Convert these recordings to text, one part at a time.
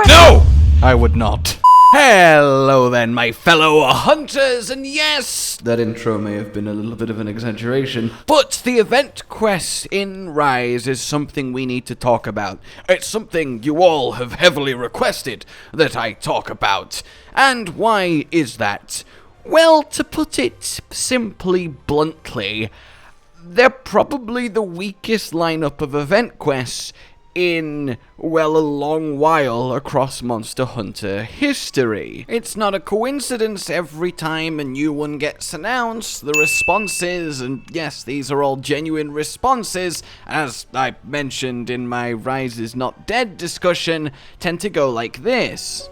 No! I would not. Hello then, my fellow hunters, and yes, that intro may have been a little bit of an exaggeration, but the event quest in Rise is something we need to talk about. It's something you all have heavily requested that I talk about. And why is that? Well, to put it simply bluntly, they're probably the weakest lineup of event quests in, well, a long while across Monster Hunter history. It's not a coincidence every time a new one gets announced, the responses, and yes, these are all genuine responses, as I mentioned in my Rise is Not Dead discussion, tend to go like this.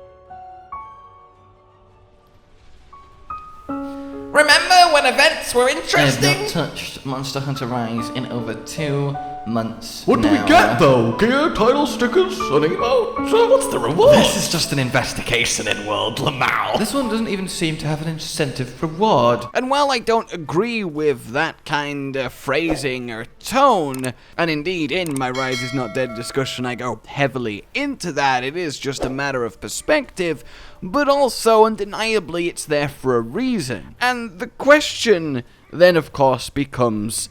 Remember when events were interesting? I have not touched Monster Hunter Rise in over 2 months. What do we get though? Gear, title, stickers, an emote? So what's the reward? This is just an investigation in World Lamau. This one doesn't even seem to have an incentive reward. And while I don't agree with that kind of phrasing or tone, and indeed in my Rise is Not Dead discussion I go heavily into that, it is just a matter of perspective, but also undeniably it's there for a reason. And the question then of course becomes,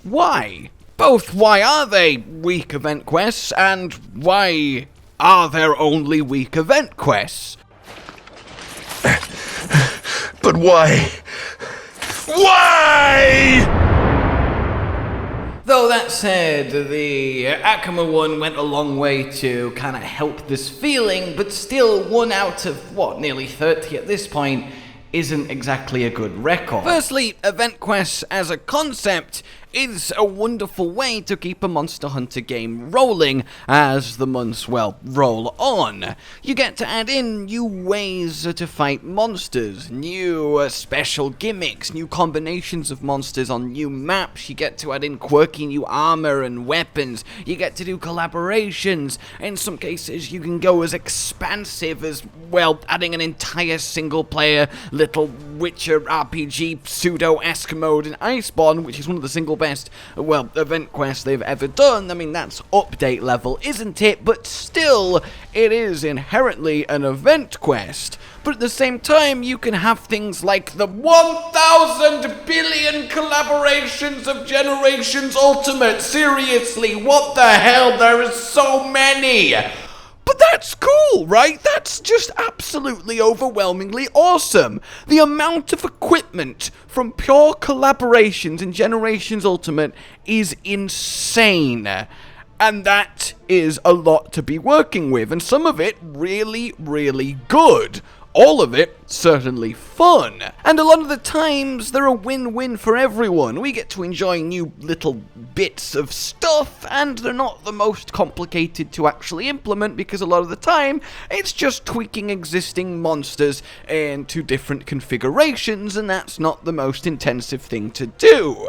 why? Both why are they weak event quests, and why are there only weak event quests? But why? Why? Though that said, the Akuma one went a long way to kind of help this feeling, but still 1 out of, what, nearly 30 at this point, isn't exactly a good record. Firstly, event quests as a concept is a wonderful way to keep a Monster Hunter game rolling as the months, well, roll on. You get to add in new ways to fight monsters, new special gimmicks, new combinations of monsters on new maps. You get to add in quirky new armor and weapons. You get to do collaborations. In some cases, you can go as expansive as, well, adding an entire single-player little Witcher RPG pseudo-esque mode in Iceborne, which is one of the single best, well, event quests they've ever done. I mean, that's update level, isn't it? But still, it is inherently an event quest. But at the same time, you can have things like the 1,000 billion collaborations of Generations Ultimate. Seriously, what the hell? There is so many! But that's cool, right? That's just absolutely overwhelmingly awesome. The amount of equipment from pure collaborations in Generations Ultimate is insane. And that is a lot to be working with, and some of it really, really good. All of it certainly fun. And a lot of the times, they're a win-win for everyone. We get to enjoy new little bits of stuff, and they're not the most complicated to actually implement, because a lot of the time, it's just tweaking existing monsters into different configurations, and that's not the most intensive thing to do.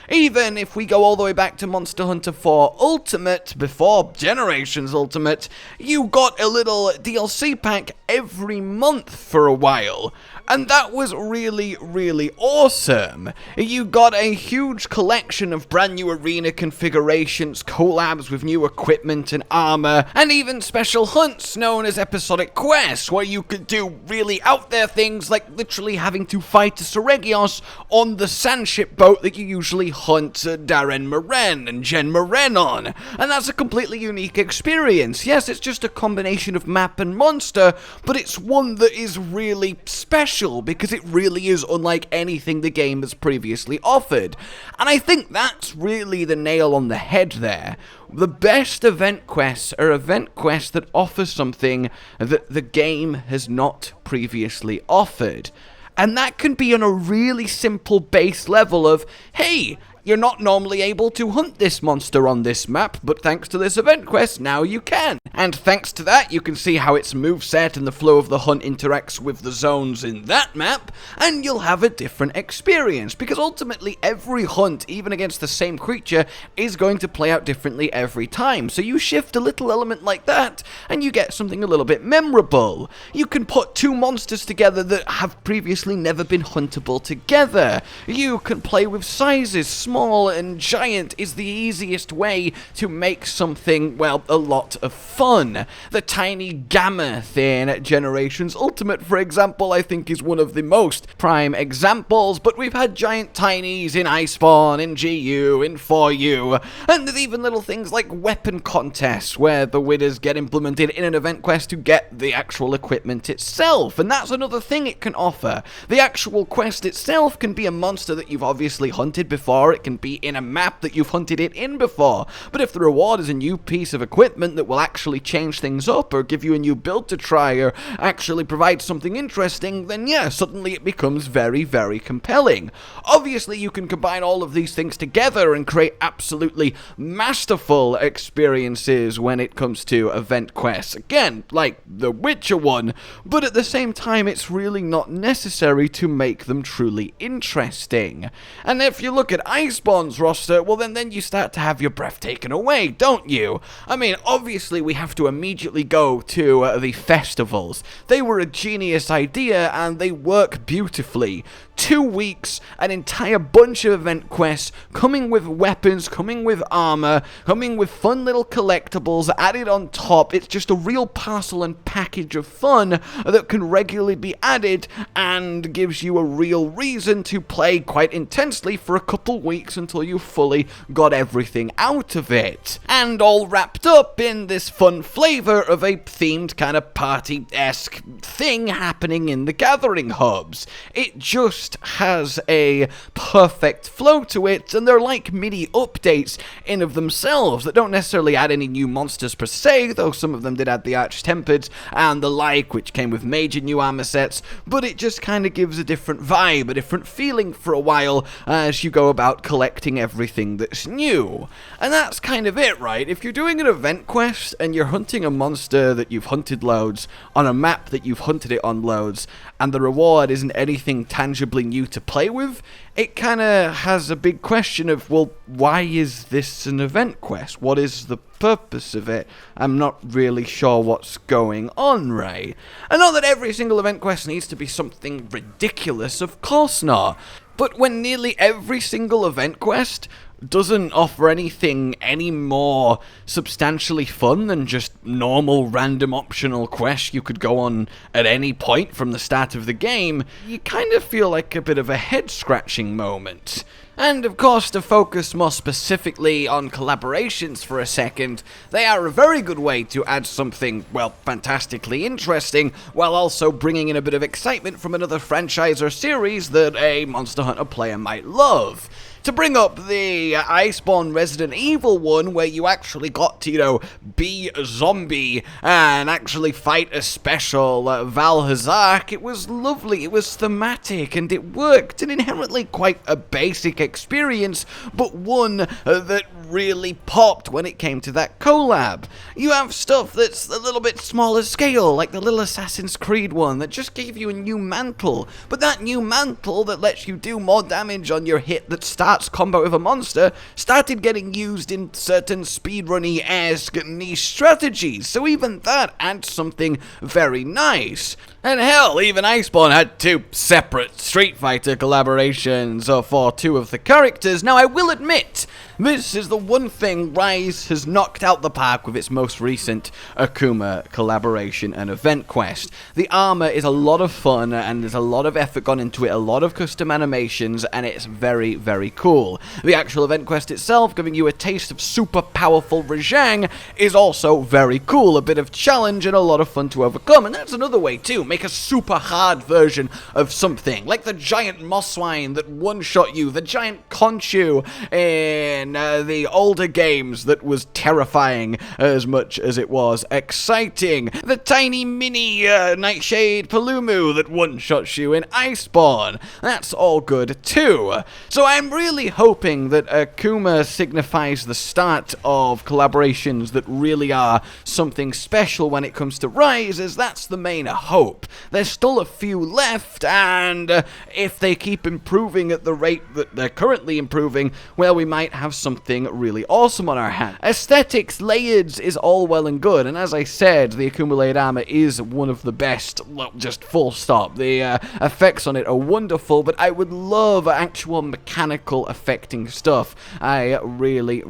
Even if we go all the way back to Monster Hunter 4 Ultimate, before Generations Ultimate, you got a little DLC pack every month for a while. And that was really, really awesome. You got a huge collection of brand new arena configurations, collabs with new equipment and armor, and even special hunts known as episodic quests, where you could do really out there things like literally having to fight a Seregios on the sandship boat that you usually hunt Darren Moren and Jen Moren on. And that's a completely unique experience. Yes, it's just a combination of map and monster, but it's one that is really special, because it really is unlike anything the game has previously offered. And I think that's really the nail on the head there. The best event quests are event quests that offer something that the game has not previously offered. And that can be on a really simple base level of, hey, you're not normally able to hunt this monster on this map, but thanks to this event quest, now you can. And thanks to that, you can see how its moveset and the flow of the hunt interacts with the zones in that map, and you'll have a different experience, because ultimately every hunt, even against the same creature, is going to play out differently every time. So you shift a little element like that, and you get something a little bit memorable. You can put two monsters together that have previously never been huntable together. You can play with sizes, small and giant is the easiest way to make something, well, a lot of fun. The tiny gamma in Generations Ultimate, for example, I think is one of the most prime examples, but we've had giant tinies in Iceborne, in GU, in 4U, and there's even little things like weapon contests where the winners get implemented in an event quest to get the actual equipment itself, and that's another thing it can offer. The actual quest itself can be a monster that you've obviously hunted before, it can be in a map that you've hunted it in before, but if the reward is a new piece of equipment that will actually change things up or give you a new build to try or actually provide something interesting, then yeah, suddenly it becomes very, very compelling. Obviously, you can combine all of these things together and create absolutely masterful experiences when it comes to event quests. Again, like the Witcher one, but at the same time, it's really not necessary to make them truly interesting. And if you look at Iceborne's roster, well then you start to have your breath taken away, don't you? I mean, obviously we have to immediately go to the festivals. They were a genius idea and they work beautifully. 2 weeks, an entire bunch of event quests, coming with weapons, coming with armor, coming with fun little collectibles added on top. It's just a real parcel and package of fun that can regularly be added and gives you a real reason to play quite intensely for a couple weeks until you fully got everything out of it. And all wrapped up in this fun flavor of a themed kind of party-esque thing happening in the gathering hubs. It just has a perfect flow to it, and they're like mini updates in of themselves that don't necessarily add any new monsters per se, though some of them did add the Arch-Tempered and the like, which came with major new armor sets, but it just kind of gives a different vibe, a different feeling for a while as you go about collecting everything that's new. And that's kind of it, right? If you're doing an event quest and you're hunting a monster that you've hunted loads on a map that you've hunted it on loads, and the reward isn't anything tangibly new to play with, it kind of has a big question of, well, why is this an event quest? What is the purpose of it? I'm not really sure what's going on, right? And not that every single event quest needs to be something ridiculous, of course not. But when nearly every single event quest doesn't offer anything any more substantially fun than just normal random optional quests you could go on at any point from the start of the game, you kind of feel like a bit of a head-scratching moment. And of course, to focus more specifically on collaborations for a second, they are a very good way to add something, well, fantastically interesting, while also bringing in a bit of excitement from another franchise or series that a Monster Hunter player might love. To bring up the Iceborne Resident Evil one, where you actually got to, be a zombie and actually fight a special Valhazak, it was lovely, it was thematic, and it worked. An inherently quite a basic experience, but one that really popped when it came to that collab. You have stuff that's a little bit smaller scale, like the little Assassin's Creed one, that just gave you a new mantle, but that new mantle that lets you do more damage on your hit that starts combat with a monster started getting used in certain speedrunny-esque niche strategies, so even that adds something very nice. And hell, even Iceborne had 2 separate Street Fighter collaborations for 2 of the characters. Now, I will admit, this is the one thing Rise has knocked out the park with its most recent Akuma collaboration and event quest. The armor is a lot of fun, and there's a lot of effort gone into it, a lot of custom animations, and it's very, very cool. The actual event quest itself, giving you a taste of super powerful Rajang, is also very cool. A bit of challenge and a lot of fun to overcome, and that's another way too. Make a super hard version of something, like the giant moss swine that one-shot you, the giant Conchu in the older games that was terrifying as much as it was exciting, the tiny mini Nightshade Palumu that one-shots you in Iceborne. That's all good too. So I'm really hoping that Akuma signifies the start of collaborations that really are something special when it comes to Rise, as that's the main hope. help. There's still a few left, and if they keep improving at the rate that they're currently improving, well, we might have something really awesome on our hands. Aesthetics, layers is all well and good, and as I said, the accumulated armor is one of the best, well, just full stop. The effects on it are wonderful, but I would love actual mechanical affecting stuff. I really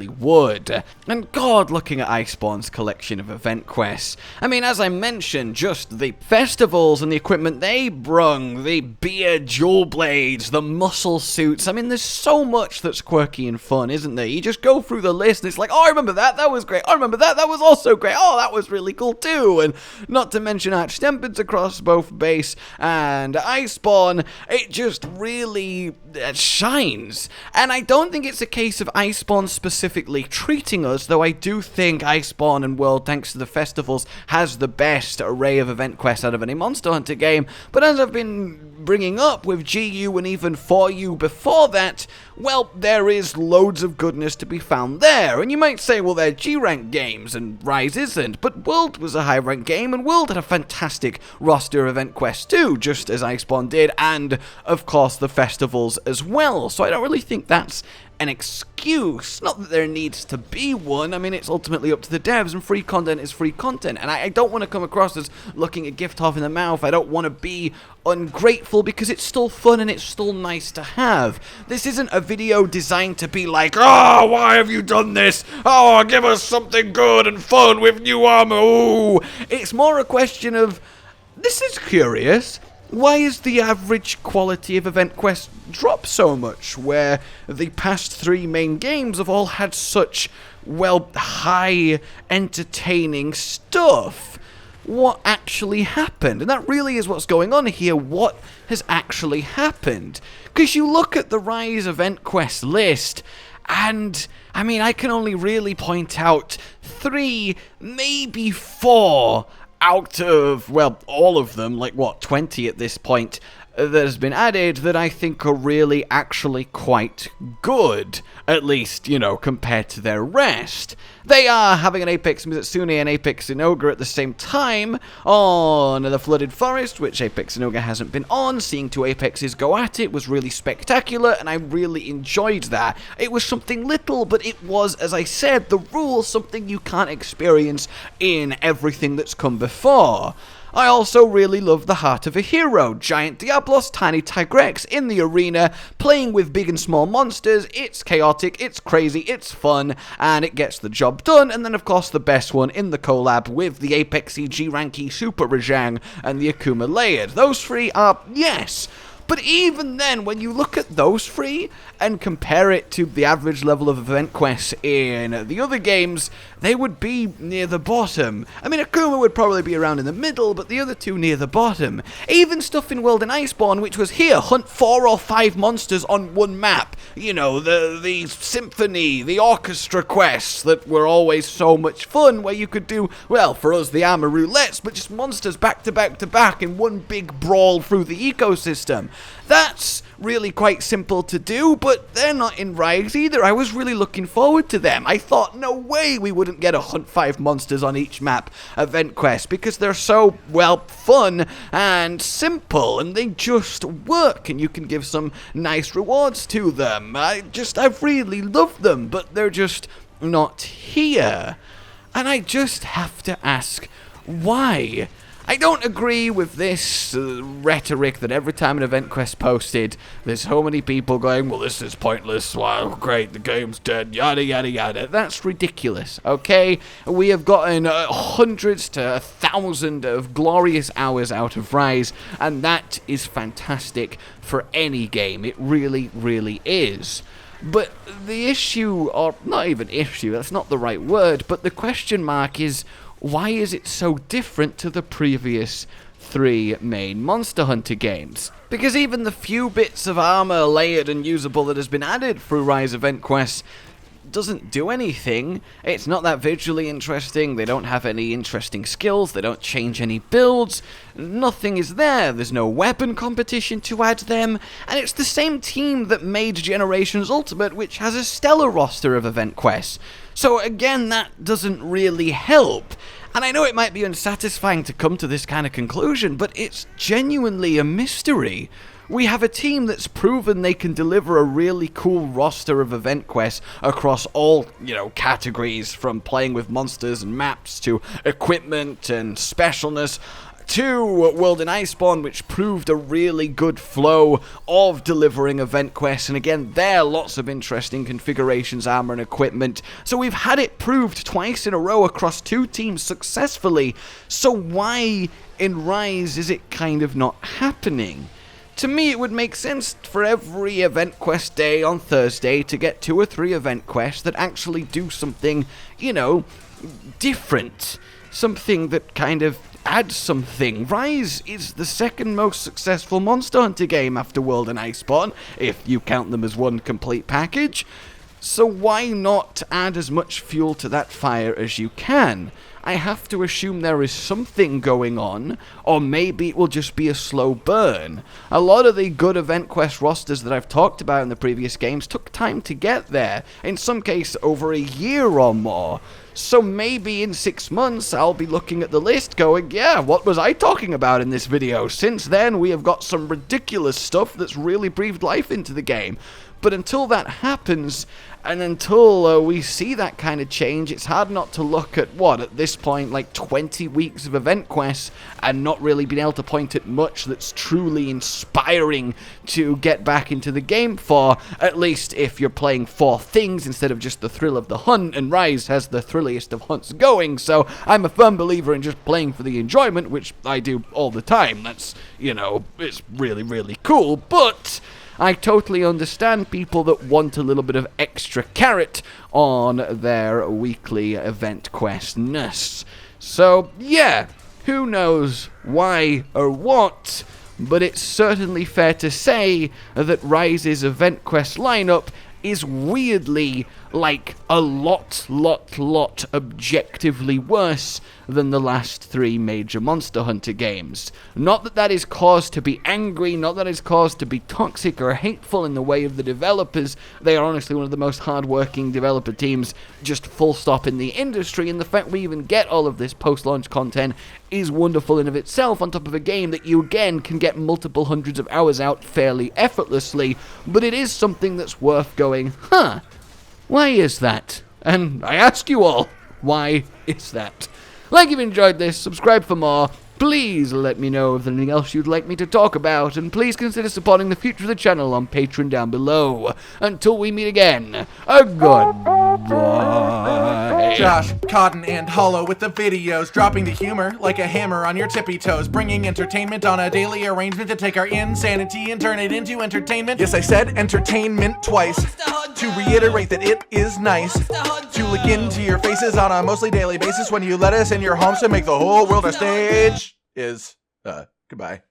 would. And God, looking at Iceborne's collection of event quests, I mean, as I mentioned, just the festivals and the equipment they brung, the beer jewel blades, the muscle suits, I mean, there's so much that's quirky and fun, isn't there? You just go through the list and it's like, oh, I remember that, that was great, I remember that, that was also great, oh, that was really cool too, and not to mention Archtempids across both base and Iceborne, it just really shines. And I don't think it's a case of Iceborne specifically treating us, though I do think Iceborne and World, thanks to the festivals, has the best array of event quests out of any Monster Hunter game, but as I've been bringing up with GU and even 4U before that, well, there is loads of goodness to be found there. And you might say, well, they're G-rank games and Rise isn't, but World was a high-rank game, and World had a fantastic roster of event quests too, just as Iceborne did, and of course the festivals as well. So I don't really think that's an excuse. Not that there needs to be one. I mean, it's ultimately up to the devs, and free content is free content. And I don't want to come across as looking a gift horse in the mouth. I don't want to be ungrateful, because it's still fun and it's still nice to have. This isn't a video designed to be like, oh, why have you done this? Oh, give us something good and fun with new armor. Ooh. It's more a question of, this is curious. Why is the average quality of event quests drop so much, where the past 3 main games have all had such, well, high, entertaining stuff? What actually happened? And that really is what's going on here. What has actually happened? Because you look at the Rise event quest list, and, I mean, I can only really point out 3, maybe 4 out of, well, all of them, like, what, 20 at this point, that has been added that I think are really actually quite good, at least, you know, compared to their rest. They are having an Apex Mizutsune and Apex Inoga at the same time on the Flooded Forest, which Apex Inoga hasn't been on. Seeing 2 Apexes go at it was really spectacular, and I really enjoyed that. It was something little, but it was, as I said, the rule, something you can't experience in everything that's come before. I also really love the Heart of a Hero, Giant Diablos, Tiny Tigrex in the arena, playing with big and small monsters. It's chaotic, it's crazy, it's fun, and it gets the job done. And then, of course, the best one in the collab with the Apexy, G-Ranky, Super Rajang, and the Akuma Layered. Those 3 are, yes. But even then, when you look at those 3 and compare it to the average level of event quests in the other games, they would be near the bottom. I mean, Akuma would probably be around in the middle, but the other 2 near the bottom. Even stuff in World and Iceborne, which was here, hunt 4 or 5 monsters on one map. You know, the symphony, the orchestra quests that were always so much fun, where you could do, well, for us, the armor roulettes, but just monsters back to back to back in one big brawl through the ecosystem. That's really quite simple to do, but they're not in Rise either. I was really looking forward to them. I thought, no way we wouldn't get a hunt 5 monsters on each map event quest, because they're so, well, fun and simple, and they just work, and you can give some nice rewards to them. I really love them, but they're just not here. And I just have to ask, why? I don't agree with this rhetoric that every time an event quest posted, there's so many people going, well, this is pointless, wow, great, the game's dead, yada, yada, yada. That's ridiculous, okay? We have gotten hundreds to 1,000 of glorious hours out of Rise, and that is fantastic for any game. It really, really is. But the issue, or not even issue, that's not the right word, but the question mark is, why is it so different to the previous 3 main Monster Hunter games? Because even the few bits of armor layered and usable that has been added through Rise event quests doesn't do anything. It's not that visually interesting, they don't have any interesting skills, they don't change any builds, nothing is there, there's no weapon competition to add them, and it's the same team that made Generations Ultimate, which has a stellar roster of event quests. So again, that doesn't really help. And I know it might be unsatisfying to come to this kind of conclusion, but it's genuinely a mystery. We have a team that's proven they can deliver a really cool roster of event quests across all, categories, from playing with monsters and maps to equipment and specialness, to World in Iceborne, which proved a really good flow of delivering event quests, and again, there are lots of interesting configurations, armor, and equipment. So we've had it proved twice in a row across 2 teams successfully, so why in Rise is it kind of not happening? To me, it would make sense for every event quest day on Thursday to get 2 or 3 event quests that actually do something, different. Something that kind of adds something. Rise is the second most successful Monster Hunter game after World and Iceborne, if you count them as one complete package. So why not add as much fuel to that fire as you can? I have to assume there is something going on, or maybe it will just be a slow burn. A lot of the good event quest rosters that I've talked about in the previous games took time to get there, in some cases over a year or more. So maybe in 6 months I'll be looking at the list going, yeah, what was I talking about in this video? Since then we have got some ridiculous stuff that's really breathed life into the game. But until that happens, and until we see that kind of change, it's hard not to look at, at this point, like 20 weeks of event quests, and not really being able to point at much that's truly inspiring to get back into the game for, at least if you're playing for things instead of just the thrill of the hunt, and Rise has the thrilliest of hunts going, so I'm a firm believer in just playing for the enjoyment, which I do all the time. That's, it's really, really cool, but I totally understand people that want a little bit of extra carrot on their weekly event quest-ness. So, yeah, who knows why or what, but it's certainly fair to say that Rise's event quest lineup is weirdly, a lot objectively worse than the last 3 major Monster Hunter games. Not that that is cause to be angry, not that it's cause to be toxic or hateful in the way of the developers. They are honestly one of the most hard-working developer teams, just full stop, in the industry, and the fact we even get all of this post-launch content is wonderful in of itself, on top of a game that you again can get multiple hundreds of hours out fairly effortlessly, but it is something that's worth going, why is that? And I ask you all, why is that? Like you've enjoyed this, subscribe for more. Please let me know if there's anything else you'd like me to talk about, and please consider supporting the future of the channel on Patreon down below. Until we meet again, a goodbye. Josh, Cotton, and Hollow with the videos, dropping the humor like a hammer on your tippy toes, bringing entertainment on a daily arrangement to take our insanity and turn it into entertainment. Yes, I said entertainment twice, to reiterate that it is nice to look into your faces on a mostly daily basis when you let us in your homes to make the whole world a stage. Goodbye.